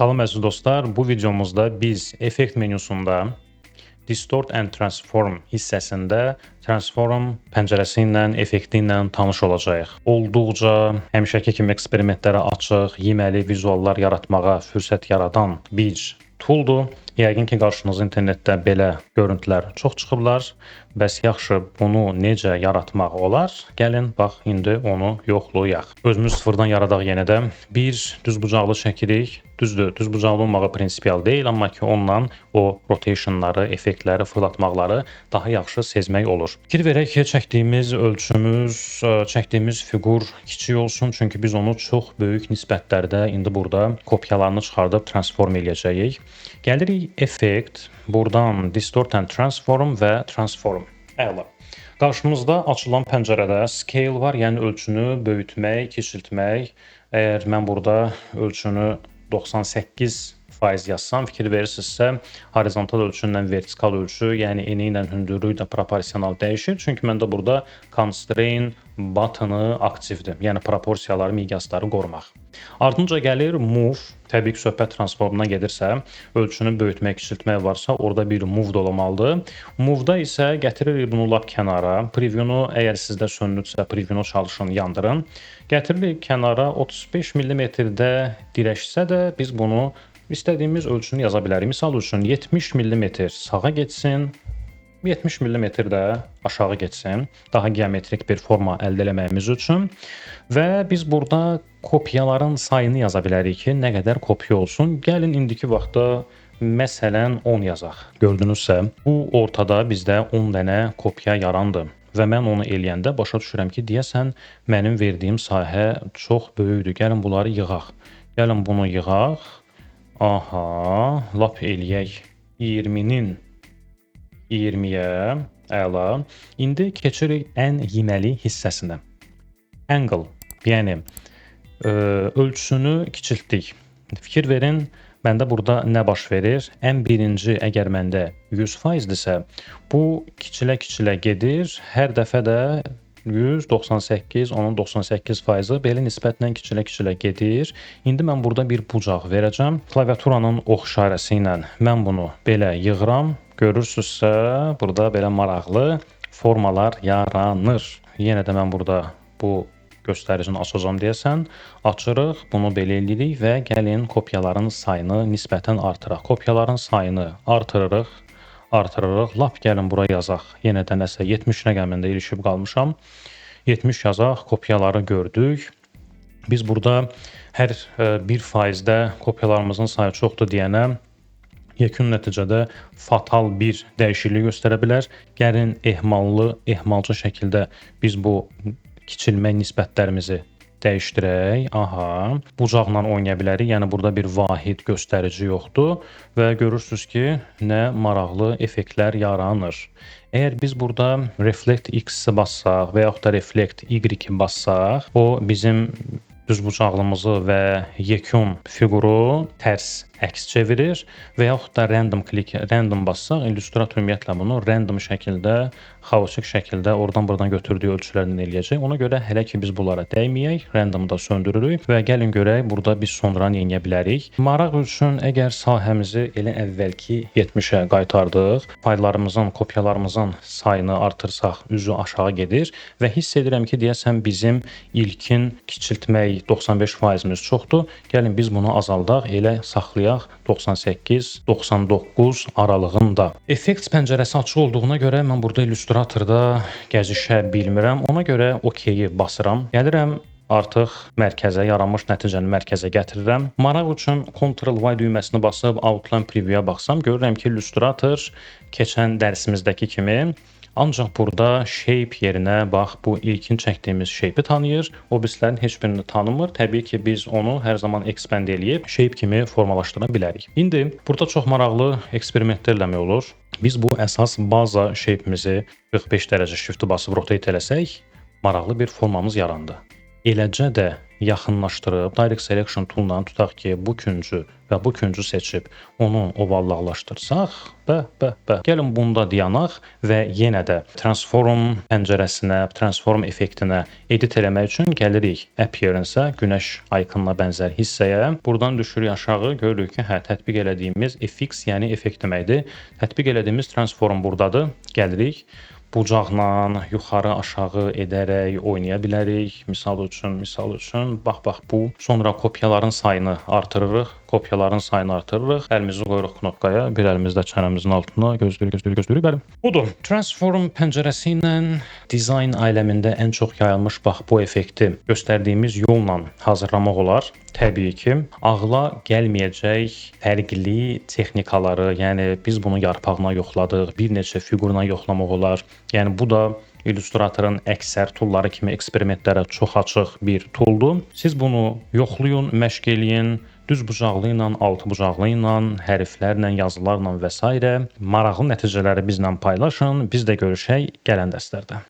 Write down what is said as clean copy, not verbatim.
Salam əziz dostlar, bu videomuzda biz effekt menüsündə Distort and Transform hissəsində Transform pəncərəsi ilə, effekti ilə tanış olacağıq. Olduqca həmişəki kimi eksperimentlərə açıq, yeməli vizuallar yaratmağa fürsət yaradan bir tooldur. Yəqin ki, qarşınıza internetdə belə görüntülər çox çıxıblar. Bəs yaxşı, bunu necə yaratmaq olar? Gəlin, bax, indi onu yoxlayaq. Özümüz sıfırdan yaradaq yenə də. Bir düzbucaqlı çəkirik. Düzdür, düzbucaqlı olmağı prinsipial deyil, amma ki, onunla o rotationları, effektləri, fırlatmaqları daha yaxşı sezmək olur. Fikir verək ki, çəkdiyimiz ölçümüz, çəkdiyimiz fiqur kiçik olsun, çünki biz onu çox böyük nisbətlərdə indi burada kopyalarını çıxardıb transform eləyəcəyik. Gəlirik effekt, buradan Distort and Transform və Transform. Əla. Qarşımızda açılan pəncərədə scale var, yəni ölçünü böyütmək, kiçiltmək. Əgər mən burada ölçünü 98% yazsam, fikir verirsinizsə, horizontal ölçü ilə vertikal ölçü, yəni eni ilə hündürlüyü də proporsional dəyişir. Çünki məndə burada constraint button-ı aktivdir. Yəni proporsiyaları, miqyasları qorumaq. Ardınca gəlir move. Təbii ki, söhbət transformuna gedirsə, ölçünü böyütmək, kiçiltmək varsa, orada bir move da olmalıdır. Move-da isə gətiririk bunu lap kənara. Preview-nu əgər sizdə sönülüdsə, preview-nu çalışın, yandırın. Gətiririk kənara 35 mm-də dirəşsə də biz bunu istədiyimiz ölçünü yaza bilərik. Misal üçün 70 mm sağa getsin, 70 mm də aşağı getsin, daha geometrik bir forma əldə etməyimiz üçün və biz burada kopyaların sayını yaza bilərik ki, nə qədər kopya olsun. Gəlin indiki vaxtda məsələn 10 yazaq. Gördünüzsə, bu ortada bizdə 10 dənə kopya yarandı və mən onu eləyəndə başa düşürəm ki, deyəsən mənim verdiyim sahə çox böyükdür. Gəlin bunları yığaq. Gəlin bunu yığaq. Aha, lap eləyək 20-nin 20-yə, əla. İndi keçirik ən yeməli hissəsinə. Angle, yəni ölçüsünü kiçiltdik. Fikir verin, məndə burada nə baş verir? Ən birinci, əgər məndə 100%-dirsə, bu kiçilə-kiçilə gedir. Hər dəfə də 198, onun 98%-i belə nisbətlə kiçilə-kiçilə gedir. İndi mən burada bir bucaq verəcəm. Klaviaturanın ox işarəsi ilə mən bunu belə yığıram. Görürsünüzsə, burada belə maraqlı formalar yaranır. Yenə də mən burada bu göstəricini açacağam deyəsən. Açırıq, bunu belə eləyirik və gəlin kopyaların sayını nisbətən artıraq. Kopyaların sayını artırırıq, artırırıq. Lap gəlin bura yazaq. Yenə də nəsə 70 rəqəmində ilişib qalmışam. 70 yazaq, kopyaları gördük. Biz burada hər 1%-də kopyalarımızın sayı çoxdur deyənə yekun nəticədə fatal bir dəyişiklik göstərə bilər. Gəlin ehmalcı şəkildə biz bu kiçilmə nisbətlərimizi dəyişdirək. Aha, bucaqla oynaya bilərik. Yəni burada bir vahid göstərici yoxdur və görürsünüz ki, nə maraqlı effektlər yaranır. Əgər biz burada Reflect X-i bassaq və yaxud da Reflect Y-i bassaq, o bizim düzbucaqlımızı və yekun fiquru tərs əks çevirir və yaxud da random bassaq, illüstrator ümumiyyətlə bunu random şəkildə, xaotik şəkildə oradan-buradan götürdüyü ölçülərdən eləyəcək. Ona görə hələ ki biz bunlara dəyməyək, randomu da söndürürük və gəlin görək burada biz sonra nə edə bilərik. Maraq üçün əgər sahəmizi elə əvvəlki 70-ə qaytardıq, fayllarımızın, kopyalarımızın sayını artırsaq, üzü aşağı gedir və hiss edirəm ki, deyəsən bizim ilkin kiçiltmək 95%-imiz çoxdur. Gəlin biz bunu azaldaq, elə saxlayaq 98-99 aralığında. Effekt pəncərəsi açıq olduğuna görə mən burada illüstratorda gəzişə bilmirəm. Ona görə OK-yi basıram. Gəlirəm artıq mərkəzə, yaranmış nəticəni mərkəzə gətirirəm. Maraq üçün Ctrl-Y düyməsini basıb Outline Preview-ya baxsam, görürəm ki, illüstrator keçən dərsimizdəki kimi ancaq burada shape yerinə bax bu ilkin çəkdiyimiz shape-i tanıyır. O birislərin heç birini tanımır. Təbii ki, biz onu hər zaman expand eləyib shape kimi formalaşdıra bilərik. İndi burada çox maraqlı eksperimentlər eləmək olur. Biz bu əsas baza shape-imizi 45 dərəcə shift-i basıb rotate eləsək, maraqlı bir formamız yarandı. Eləcə də yaxınlaşdırıb Direct Selection toolundan tutaq ki, bu küncü və bu küncü seçib onu ovallaqlaşdırsaq, gəlin bunda dayanaq və yenə də transform pəncərəsinə, transform effektinə edit eləmək üçün gəlirik Appearance-a, günəş ikonuna bənzər hissəyə. Buradan düşürük aşağı, görürük ki, tətbiq elədiyimiz FX, yəni effekt deməkdir. Tətbiq elədiyimiz transform burdadır. Gəlirik. Bucaqla yuxarı aşağı edərək oynaya bilərik. Misal üçün, bax bu. Sonra kopyaların sayını artırırıq. Əlimizi qoyuruq knopkaya, bir əlimizdə çənəmizin altına, gözləyirik. Bəli. Budur. Transform pəncərəsi ilə dizayn aləmində ən çox yayılmış bax bu effekti göstərdiyimiz yolla hazırlamaq olar. Təbii ki, ağla gəlməyəcək fərqli texnikaları, yəni biz bunu yarpağına yoxladıq, bir neçə fiquruna yoxlamaq olar. Yəni bu da İllustratorun əksər toolları kimi eksperimentlərə çox açıq bir tooldur. Siz bunu yoxlayın, məşq eləyin, düz bucaqlı ilə, altı bucaqlı ilə, hərflərlə, yazılarla və s. maraqlı nəticələri bizlə paylaşın. Biz də görüşək gələn dərslərdə.